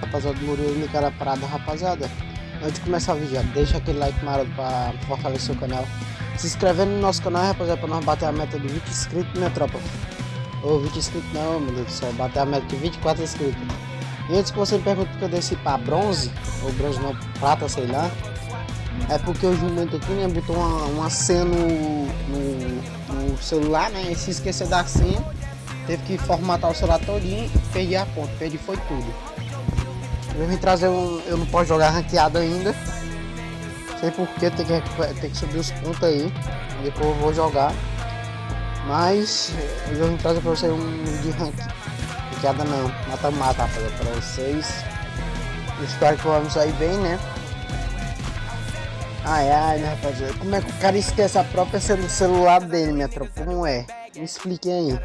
rapaziada do Murilo e cara parada, rapaziada. Antes de começar o vídeo, deixa aquele like maroto pra fortalecer o canal. Se inscrevendo no nosso canal, rapaziada, pra nós bater a meta de 20 inscritos, minha tropa. Ou 20 inscritos não, meu Deus do céu, bater a meta de 24 inscritos. E antes que você me pergunte que eu desci pra bronze, ou bronze não, prata, sei lá. É porque o jumento aqui, né, botou uma senha no celular, né, e se esquecer da senha, teve que formatar o celular todinho e perdi a conta, perdi foi tudo. Eu vim trazer eu não posso jogar ranqueado ainda, sei porquê, tem que subir os pontos aí, depois eu vou jogar. Mas eu vim trazer pra vocês um de ranqueada não, mata-mata, rapaziada, pra vocês. Espero que vamos sair bem, né? Ai, né, rapaziada, como é que o cara esquece a própria senha do celular dele, minha tropa? Como é? Me explique aí.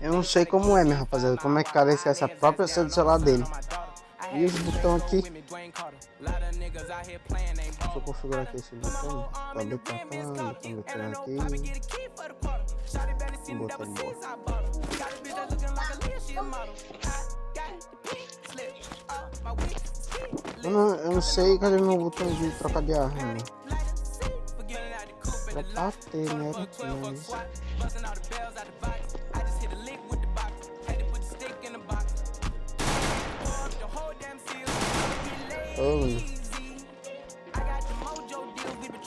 Eu não sei como é, minha rapaziada, como é que o cara esquece a própria senha do celular dele. E os botões aqui. Deixa eu configurar aqui esse botão. Tá bem pra cá, botão aqui. Botão bom. Eu não sei cadê meu botão de trocar de arma. Era pra ter, né? Mas...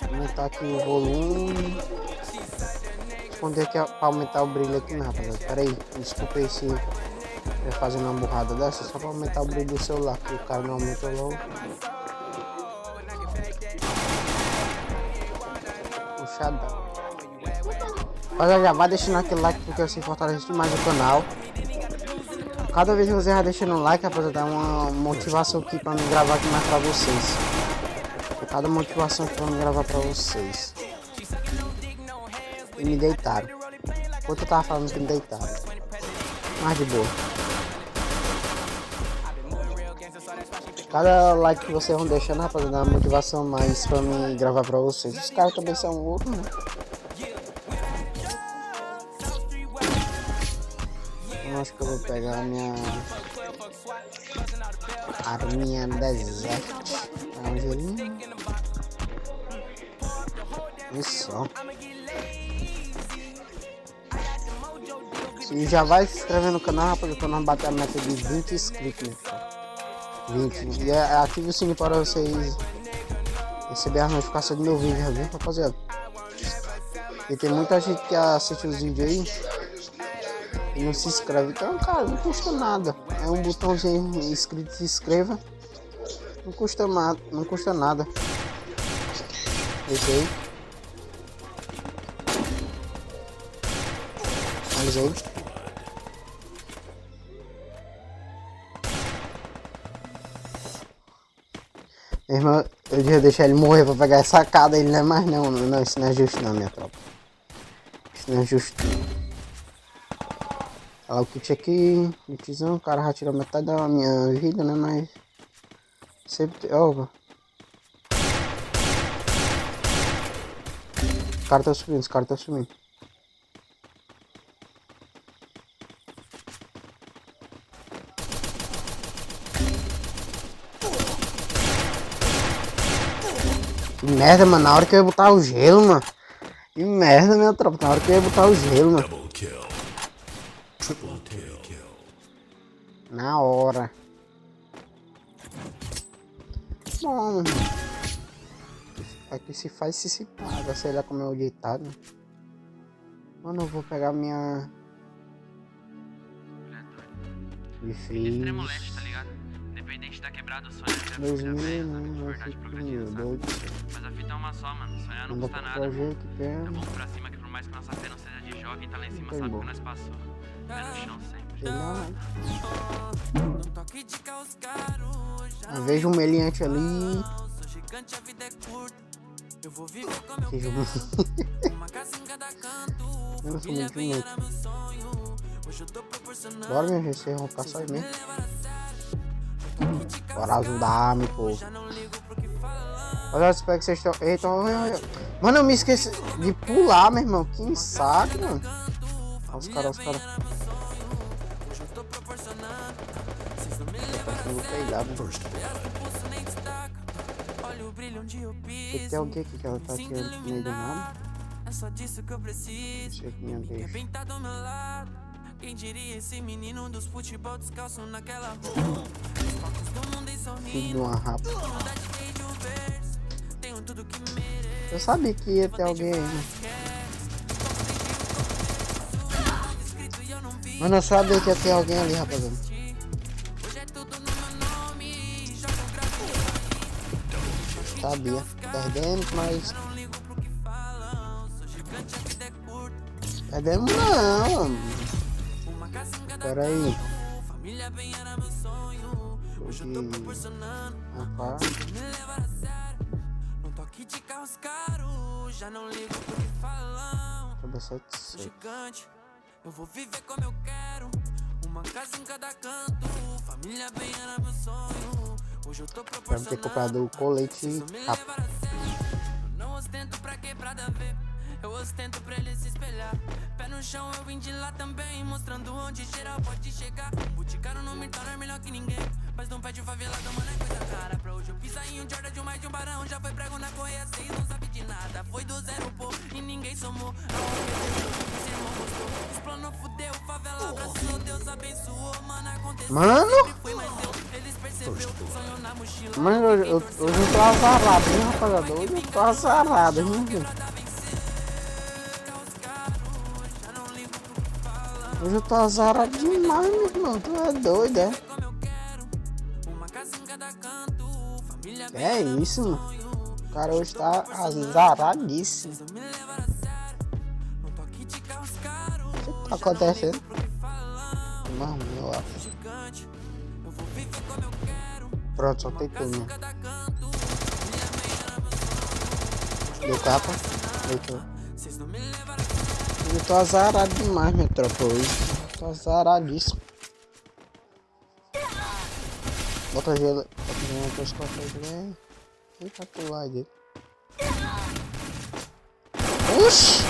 aumentar aqui o volume. Esconder aqui pra aumentar o brilho aqui, não, rapaziada. Pera aí, desculpa aí se eu fazendo uma burrada dessa, só pra aumentar o brilho do celular, que o cara não aumenta logo. Puxadão. Olha, já vai deixando aquele like porque assim fortalece demais o canal. Cada vez que você vai deixando um like, rapaziada, dá uma motivação aqui pra mim gravar aqui mais pra vocês. Cada motivação aqui pra mim gravar pra vocês. E me deitaram. Enquanto eu tava falando que me deitaram. Mais de boa. Cada like que vocês vão deixando, rapaziada, dá uma motivação mais pra mim gravar pra vocês. Os caras também são loucos, né? Eu acho que eu vou pegar a minha arminha Desert. Angelina. Isso. E já vai se inscrever no canal, rapaziada, pra nós bater a meta de 20 inscritos, né? 20. E ative o sininho para vocês receber as notificações do meu vídeo, viu, rapaziada? E tem muita gente que assiste os vídeos aí e não se inscreve. Então, cara, não custa nada. É um botãozinho inscrito, se inscreva. Não custa nada. Deixa aí. Vamos aí. Meu irmão, eu devia deixar ele morrer pra pegar essa sacada, ele não é mais não, isso não é justo não, minha tropa. Isso não é justo. Olha o kit aqui, kitzão, o cara já tirou metade da minha vida, né, mas... Sempre... Ó, os caras estão subindo, Que merda, mano, na hora que eu ia botar o gelo, mano. Que merda, minha tropa, na hora que eu ia botar o gelo, mano. Na hora. Bom, aqui se faz se paga, sei lá como é o ditado. Mano, eu vou pegar minha... Difícil. Extremo leste, tá ligado? Independente da quebrada, o sonho é 2000, verdade progressiva, sabe? Mas a fita é uma só, mano. Sonhar não custa nada. Vamos pra cima que por mais que nossa fé não seja de jogo, quem tá lá em cima sabe o que nós passou. Pé no chão sempre. Eu vejo um meliante ali. Que eu não sou muito jumento. Bora, minha gente, vocês vão ficar só aí mesmo. Bora ajudar-me, pô. Olha, espero que vocês estão... Eita, mano, eu me esqueci de pular, meu irmão. Que saco, mano. Olha os caras, Eu vou pegar, mano. E tem alguém aqui que ela tá tirando no meio do nada? É só disso que eu preciso. Quem tá do meu lado? Quem diria esse menino dos futebol descalço naquela rua? Os palcos do mundo e sorrindo. Filho de uma rapa. Tenho tudo que mereço. Eu sabia que ia ter alguém aí, né? Mas não sabia que ia ter alguém ali, rapaziada. Hoje é tudo no meu nome. Jogo gratuito. Sabia. Perdemos, mas. Não ligo pro que falam. Sou gigante, a vida é curta. Perdemos não. Uma casa em cada Pera aí. canto. Família bem era meu sonho. Hoje eu tô proporcionando. Rapaz. Me levar a sério. Não toque de carros caros. Já não ligo pro que falam. Sou gigante. Eu vou viver como eu quero. Uma casa em cada canto. Família bem era meu sonho. Hoje eu tô proporcionando. Vamos ter comprado o colete rápido. Eu não ostento pra quebrada ver. Eu ostento pra ele se espelhar. Pé no chão, eu vim de lá também. Mostrando onde geral pode chegar. Boticário não me torna melhor que ninguém. Mas não pede favelado, mano, é coisa cara. Pra hoje eu pisa em um Jordan de um mais de um barão. Já foi prego na correia 6, não sabe de nada. Foi do zero, pô, e ninguém somou. Esse irmão gostou. Os planos fudeu, favela abraçou. Deus abençoou, mano, aconteceu. Mano! Foi mais eu, eles percebeu. Sonho na mochila. Mano, hoje eu tô azarado, hein, rapaziada? Hoje eu tô azarado, hein, gente? Hoje eu tô azarado demais, meu irmão. Tu é doido, é? É isso, mano. O cara hoje tá azaradíssimo. O que tá acontecendo? Mano, meu lá. Pronto, soltei tudo, mano. Deu capa. Deitou. Eu tô azarado demais, minha tropa, hoje. Tô azaradíssimo. Bota gelo. Bota gelo nas tuas costas aí, né? Eita, pular aí dele. Oxi!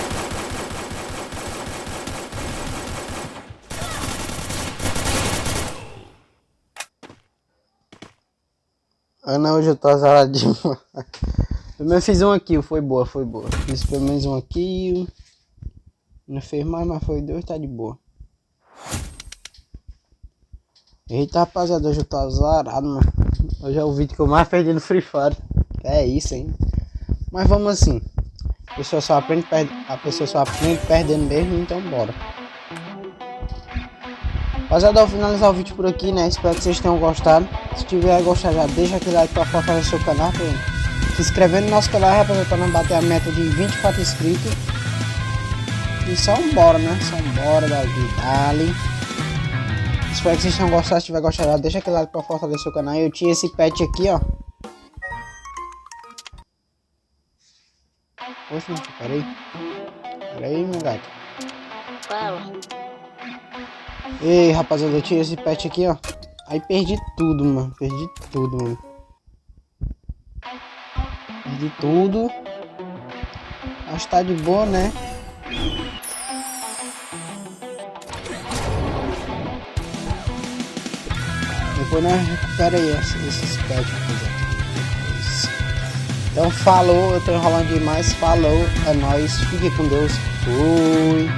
Ah não, hoje eu tô azaradinho. Pelo menos fiz um kill, foi boa, foi boa. Fiz pelo menos um kill. Não fez mais, mas foi 2, tá de boa. Eita, rapaziada, hoje eu tô azarado, mano. Hoje é o vídeo que eu mais perdi no Free Fire. É isso, hein. Mas vamos assim. A pessoa só aprende perdendo mesmo, então bora. Rapaziada, eu vou finalizar o vídeo por aqui, né? Espero que vocês tenham gostado. Se tiver gostado, já deixa aquele like pra fortalecer o canal. Se inscrever no nosso canal, rapaziada, pra não bater a meta de 24 inscritos. E só embora, né? Só embora dali. Espero que vocês tenham gostado. Se tiver gostado, deixa aquele like pra fortalecer o canal. Eu tinha esse pet aqui, ó. Poxa, peraí. Peraí, meu gato. Fala. Ei, rapaziada, eu tinha esse pet aqui, ó. Aí perdi tudo, mano. Perdi tudo, mano. Perdi tudo. Mas tá de boa, né? Depois nós recupera aí esses pets. Então falou, eu tô enrolando demais. Falou, é nóis. Fique com Deus. Fui.